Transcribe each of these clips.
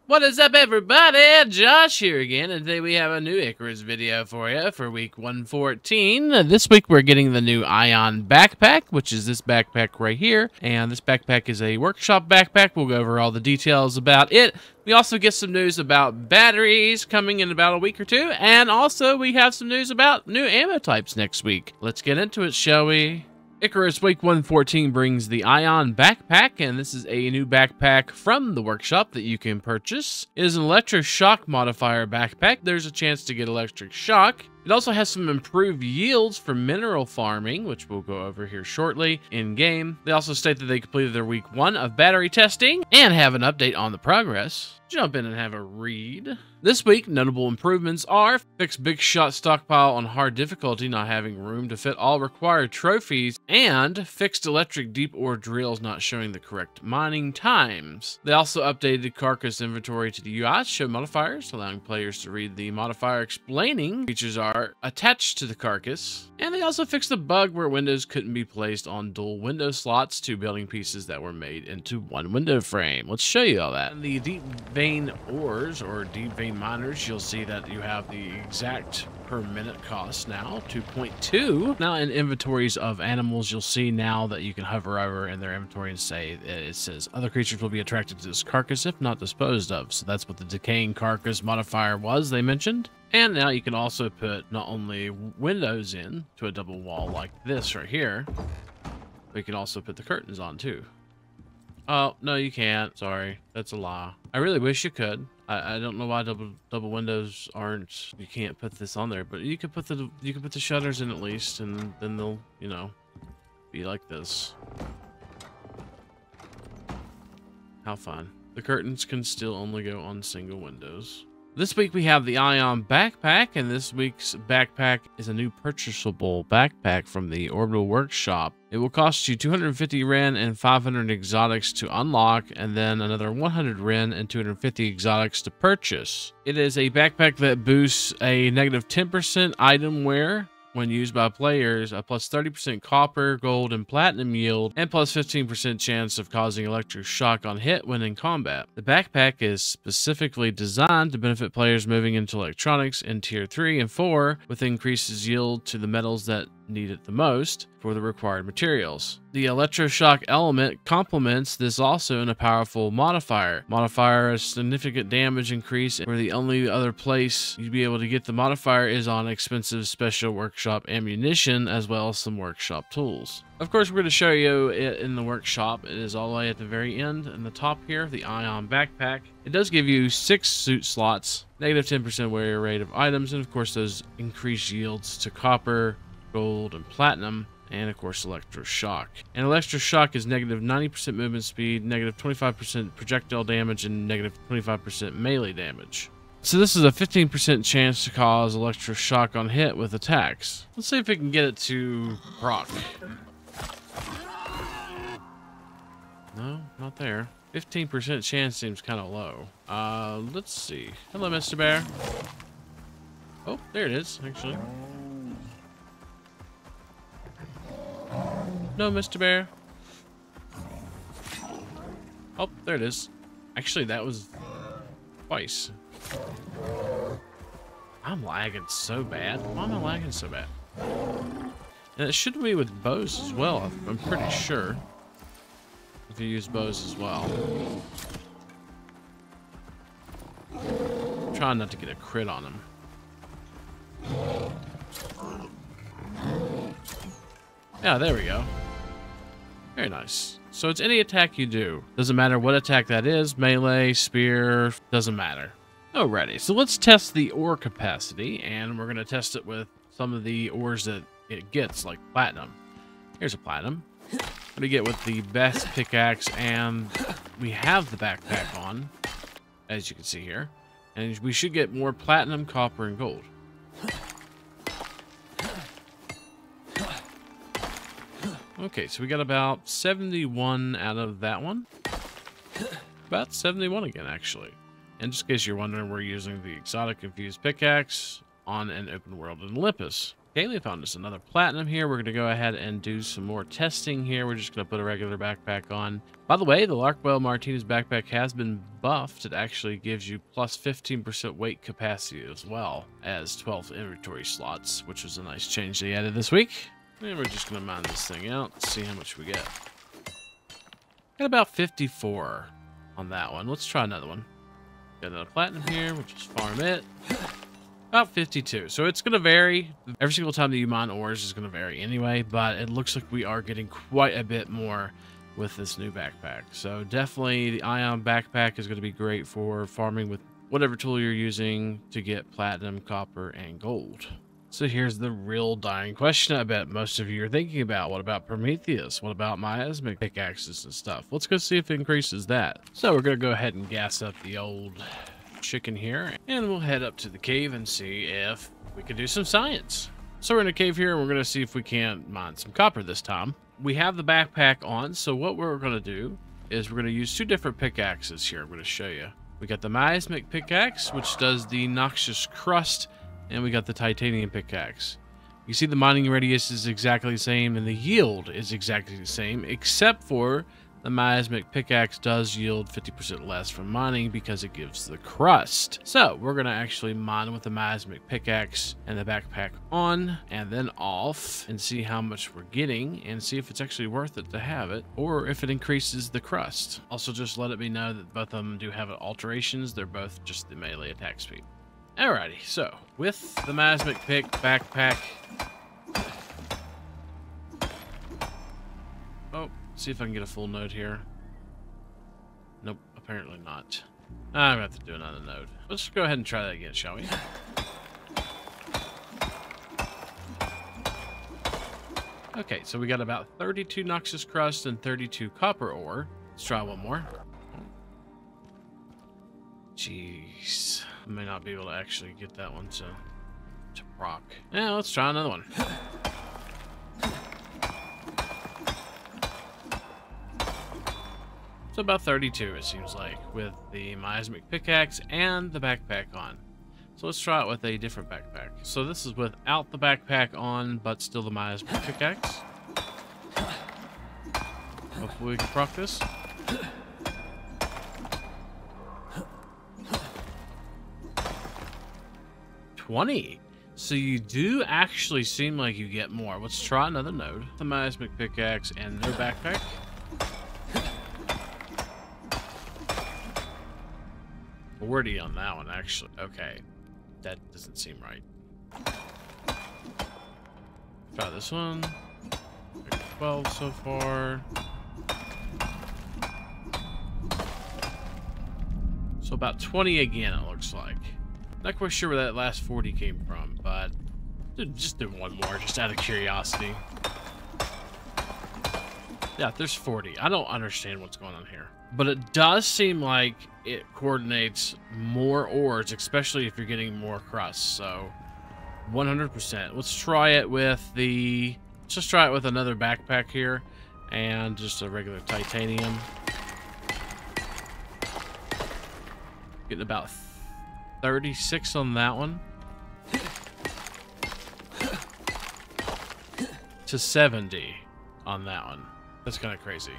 What is up, everybody? Josh here again, and today we have a new Icarus video for you for week 114. This week we're getting the new Ion backpack, which is this backpack right here, and this backpack is a workshop backpack. We'll go over all the details about it. We also get some news about batteries coming in about a week or two, and also we have some news about new ammo types next week. Let's get into it, shall we? Icarus Week 114 brings the Ion backpack, and this is a new backpack from the workshop that you can purchase. It is an electric shock modifier backpack. There's a chance to get electric shock. It also has some improved yields for mineral farming, which we'll go over here shortly in-game. They also state that they completed their week 1 of battery testing and have an update on the progress. Jump in and have a read. This week, notable improvements are fixed big shot stockpile on hard difficulty not having room to fit all required trophies, and fixed electric deep ore drills not showing the correct mining times. They also updated carcass inventory to the UI to show modifiers, allowing players to read the modifier explaining features are attached to the carcass. And they also fixed the bug where windows couldn't be placed on dual window slots to building pieces that were made into one window frame. Let's show you all that. In the deep vein ores or deep vein miners, you'll see that you have the exact per minute cost now, 2.2. Now in inventories of animals, you'll see now that you can hover over in their inventory and say, it says other creatures will be attracted to this carcass if not disposed of. So that's what the decaying carcass modifier was they mentioned. And now you can also put not only windows in to a double wall like this right here, but you can also put the curtains on too. Oh, no, you can't. Sorry. That's a lie. I really wish you could. I don't know why double windows aren't. You can't put this on there, but you could put the shutters in at least, and then they'll, you know, be like this. How fun. The curtains can still only go on single windows. This week we have the Ion backpack, and this week's backpack is a new purchasable backpack from the Orbital Workshop. It will cost you 250 Ren and 500 exotics to unlock, and then another 100 Ren and 250 exotics to purchase. It is a backpack that boosts a negative 10% item wear when used by players, a plus 30% copper, gold, and platinum yield, and plus 15% chance of causing electric shock on hit when in combat. The backpack is specifically designed to benefit players moving into electronics in tier 3 and 4, with increases yield to the metals that need it the most for the required materials. The electroshock element complements this also in a powerful modifier. Modifier a significant damage increase where the only other place you'd be able to get the modifier is on expensive special workshop ammunition as well as some workshop tools. Of course, we're going to show you it in the workshop. It is all the way at the very end in the top here, the Ion backpack. It does give you 6 suit slots, negative 10% wear rate of items, and of course those increased yields to copper, gold, and platinum, and of course electroshock. And electroshock is negative 90% movement speed, negative 25% projectile damage, and negative 25% melee damage. So this is a 15% chance to cause electroshock on hit with attacks. Let's see if we can get it to proc. No, not there. 15% chance seems kind of low. Let's see. Hello, Mr. Bear. Oh, there it is, actually. No, Mr. Bear. Oh, there it is. Actually, that was twice. I'm lagging so bad. Why am I lagging so bad? And it should be with bows as well, I'm pretty sure. If you use bows as well. I'm trying not to get a crit on him. Yeah, there we go. Very nice. So it's any attack you do. Doesn't matter what attack that is. Melee, spear, doesn't matter. Alrighty, so let's test the ore capacity, and we're going to test it with some of the ores that it gets, like platinum. Here's a platinum. What do you get with the best pickaxe, and we have the backpack on, as you can see here. And we should get more platinum, copper, and gold. Okay, so we got about 71 out of that one. About 71 again, actually. And just in case you're wondering, we're using the exotic infused pickaxe on an open world in Olympus. Okay, we found us another platinum here. We're going to go ahead and do some more testing here. We're just going to put a regular backpack on. By the way, the Larkwell Martinez backpack has been buffed. It actually gives you plus 15% weight capacity as well as 12 inventory slots, which was a nice change they added this week. And we're just going to mine this thing out, see how much we get. Got about 54 on that one. Let's try another one. Got another platinum here. We'll just farm it. About 52. So it's going to vary. Every single time that you mine ores is going to vary anyway, but it looks like we are getting quite a bit more with this new backpack. So definitely the Ion backpack is going to be great for farming with whatever tool you're using to get platinum, copper, and gold. So here's the real dying question I bet most of you are thinking about. What about Prometheus? What about miasmic pickaxes and stuff? Let's go see if it increases that. So we're going to go ahead and gas up the old chicken here, and we'll head up to the cave and see if we can do some science. So we're in a cave here, and we're going to see if we can't mine some copper this time. We have the backpack on, so what we're going to do is we're going to use two different pickaxes here. I'm going to show you. We got the miasmic pickaxe, which does the noxious crust, and we got the titanium pickaxe. You see the mining radius is exactly the same, and the yield is exactly the same, except for the miasmic pickaxe does yield 50% less from mining because it gives the crust. So we're going to actually mine with the miasmic pickaxe and the backpack on and then off and see how much we're getting and see if it's actually worth it to have it or if it increases the crust. Also, just let it be known that both of them do have alterations. They're both just the melee attack speed. Alrighty, so with the miasmic pick backpack. Oh. See if I can get a full node here. Nope, apparently not. I'm going to have to do another node. Let's go ahead and try that again, shall we? Okay, so we got about 32 noxious crust and 32 copper ore. Let's try one more. Jeez. I may not be able to actually get that one to proc. Yeah, let's try another one. So about 32, it seems like, with the miasmic pickaxe and the backpack on. So let's try it with a different backpack. So this is without the backpack on, but still the miasmic pickaxe. Hopefully we can proc this. $20. So you do actually seem like you get more. Let's try another node. The miasmic pickaxe and no backpack. 40 on that one, actually. Okay. That doesn't seem right. Try this one. 12 so far. So about 20 again, it looks like. Not quite sure where that last 40 came from, but just do one more, just out of curiosity. Yeah, there's 40. I don't understand what's going on here. But it does seem like it coordinates more ores, especially if you're getting more crust. So 100%. Let's try it with the... Let's just try it with another backpack here. And just a regular titanium. Getting about 36 on that one. To 70 on that one. That's kind of crazy.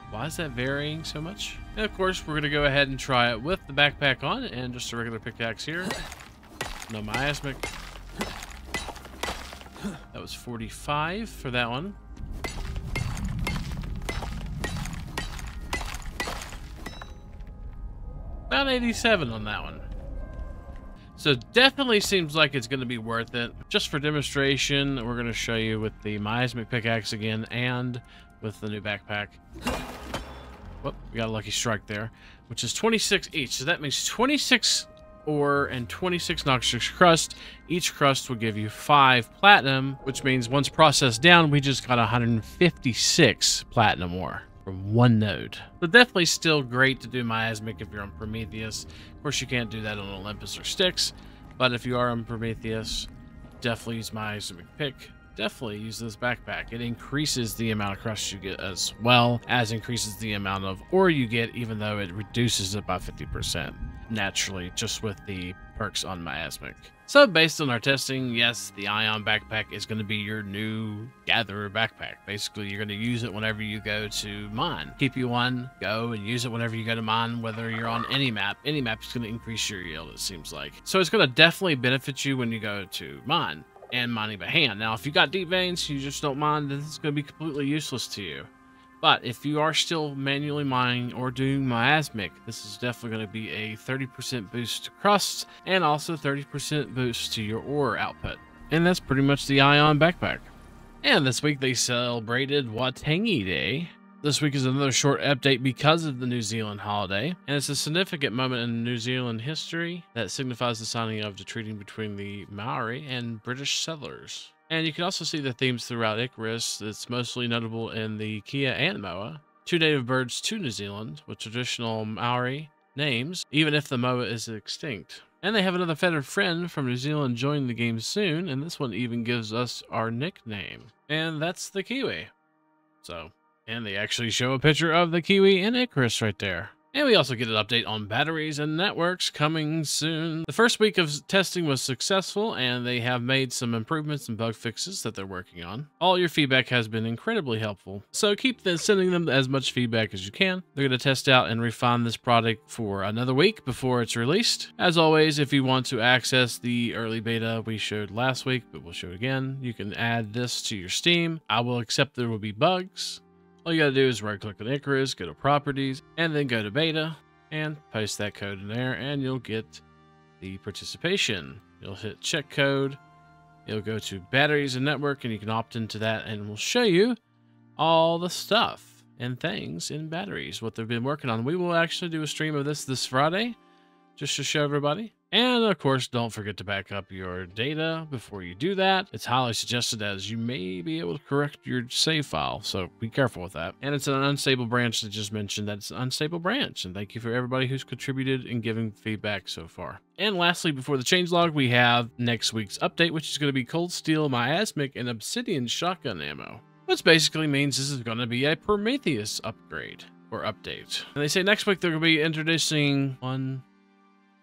Why is that varying so much? And of course, we're going to go ahead and try it with the backpack on and just a regular pickaxe here. No miasmic. That was 45 for that one. About 87 on that one. So definitely seems like it's going to be worth it. Just for demonstration, we're going to show you with the miasmic pickaxe again and with the new backpack. Whoop, we got a lucky strike there, which is 26 each. So that means 26 ore and 26 noxious crust. Each crust will give you 5 platinum, which means once processed down, we just got 156 platinum ore from one node. So definitely still great to do miasmic if you're on Prometheus. Of course, you can't do that on Olympus or Styx, but if you are on Prometheus, definitely use miasmic pick. Definitely use this backpack. It increases the amount of crust you get as well as increases the amount of ore you get, even though it reduces it by 50% naturally just with the perks on miasmic. So based on our testing, yes, the Ion backpack is going to be your new gatherer backpack. Basically, you're going to use it whenever you go to mine. Keep you one, go and use it whenever you go to mine, whether you're on any map. Any map is going to increase your yield, it seems like. So it's going to definitely benefit you when you go to mine and mining by hand. Now, if you got deep veins, you just don't mine, this is going to be completely useless to you. But if you are still manually mining or doing miasmic, this is definitely going to be a 30% boost to crusts and also 30% boost to your ore output. And that's pretty much the Ion backpack. And this week they celebrated Waitangi Day. This week is another short update because of the New Zealand holiday, and it's a significant moment in New Zealand history that signifies the signing of the treaty between the Maori and British settlers. And you can also see the themes throughout Icarus. It's mostly notable in the Kia and Moa, two native birds to New Zealand with traditional Maori names, even if the Moa is extinct. And they have another feathered friend from New Zealand joining the game soon, and this one even gives us our nickname. And that's the Kiwi. And they actually show a picture of the Kiwi in Icarus right there. And we also get an update on batteries and networks coming soon. The first week of testing was successful, and they have made some improvements and bug fixes that they're working on. All your feedback has been incredibly helpful, so keep sending them as much feedback as you can. They're going to test out and refine this product for another week before it's released. As always, if you want to access the early beta we showed last week, but we'll show it again, you can add this to your Steam. I will accept there will be bugs. All you gotta do is right click on Icarus, go to properties, and then go to beta, and paste that code in there, and you'll get the participation. You'll hit check code, you'll go to batteries and network, and you can opt into that, and we'll show you all the stuff and things in batteries, what they've been working on. We will actually do a stream of this Friday, just to show everybody. And of course, don't forget to back up your data before you do that. It's highly suggested as you may be able to correct your save file, so be careful with that. And it's an unstable branch that just mentioned that it's an unstable branch. And thank you for everybody who's contributed and giving feedback so far. And lastly, before the changelog, we have next week's update, which is going to be cold steel, miasmic, and obsidian shotgun ammo. Which basically means this is going to be a Prometheus upgrade or update. And they say next week they're going to be introducing 1,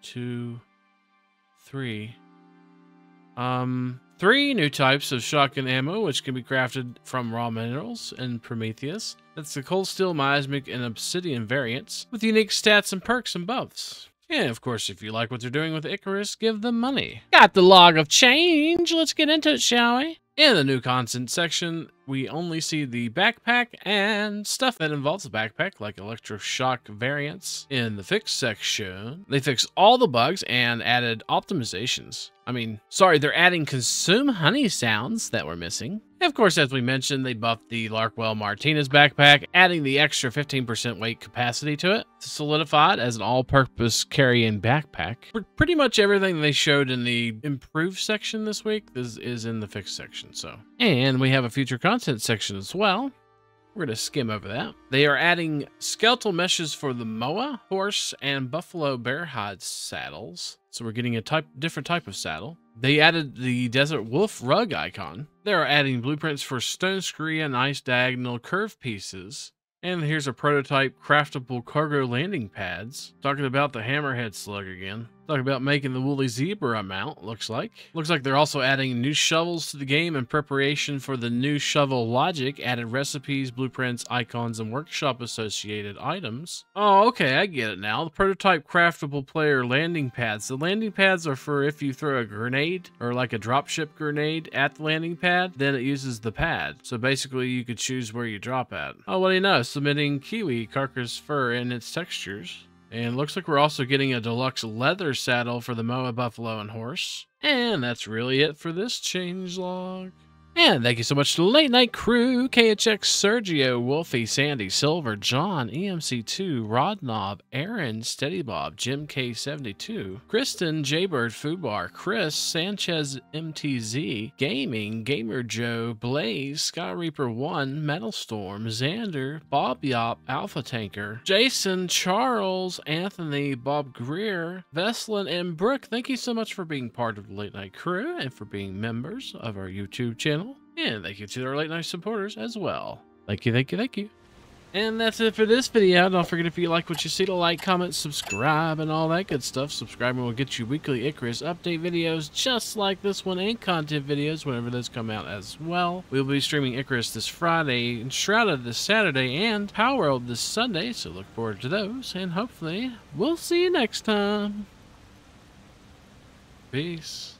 2, 3 new types of shotgun ammo, which can be crafted from raw minerals in Prometheus. That's the cold steel, miasmic, and obsidian variants with unique stats and perks and buffs. And of course, if you like what they're doing with Icarus, give them money. Got the log of change. Let's get into it, shall we? In the new content section, we only see the backpack and stuff that involves the backpack, like electroshock variants. In the fix section, they fixed all the bugs and added optimizations. They're adding consume honey sounds that were missing. And of course, as we mentioned, they buffed the Larkwell Martinez backpack, adding the extra 15% weight capacity to it to solidify it as an all-purpose carrying backpack. Pretty much everything they showed in the improved section this week is in the fix section. And we have a future content section as well. We're going to skim over that. They are adding skeletal meshes for the Moa, horse, and buffalo bear hide saddles. So we're getting a different type of saddle. They added the desert wolf rug icon. They are adding blueprints for stone scree and ice diagonal curve pieces. And here's a prototype craftable cargo landing pads. Talking about the hammerhead slug again. Talking about making the woolly zebra mount, looks like. Looks like they're also adding new shovels to the game in preparation for the new shovel logic. Added recipes, blueprints, icons, and workshop associated items. Oh, okay, I get it now. The prototype craftable player landing pads. The landing pads are for if you throw a grenade or like a dropship grenade at the landing pad, then it uses the pad. So basically you could choose where you drop at. Oh, what do you know? Submitting kiwi carcass fur and its textures. And looks like we're also getting a deluxe leather saddle for the Moa, buffalo, and horse. And that's really it for this changelog. And thank you so much to the Late Night Crew, KHX, Sergio, Wolfie, Sandy, Silver, John, EMC2, Rodnob, Aaron, Steady Bob, Jim K72, Kristen, Jaybird, Foodbar, Chris, Sanchez, MTZ, Gaming, Gamer Joe, Blaze, Sky Reaper 1, Metal Storm, Xander, Bob Yop, Alpha Tanker, Jason, Charles, Anthony, Bob Greer, Veslin, and Brooke. Thank you so much for being part of the Late Night Crew and for being members of our YouTube channel. And thank you to our late night supporters as well. Thank you, thank you, thank you. And that's it for this video. Don't forget, if you like what you see, to like, comment, subscribe, and all that good stuff. Subscribing will get you weekly Icarus update videos just like this one, and content videos whenever those come out as well. We'll be streaming Icarus this Friday, and Shrouded this Saturday, and Power World this Sunday, so look forward to those, and hopefully we'll see you next time. Peace.